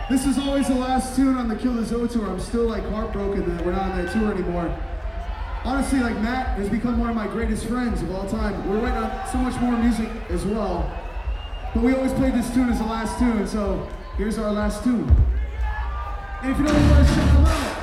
This is always the last tune on the Kill the Zoe tour. I'm still like heartbroken that we're not on that tour anymore. Honestly, like Matt has become one of my greatest friends of all time. We're writing on so much more music as well. But we always played this tune as the last tune, so here's our last tune. And if you know what, shout them out.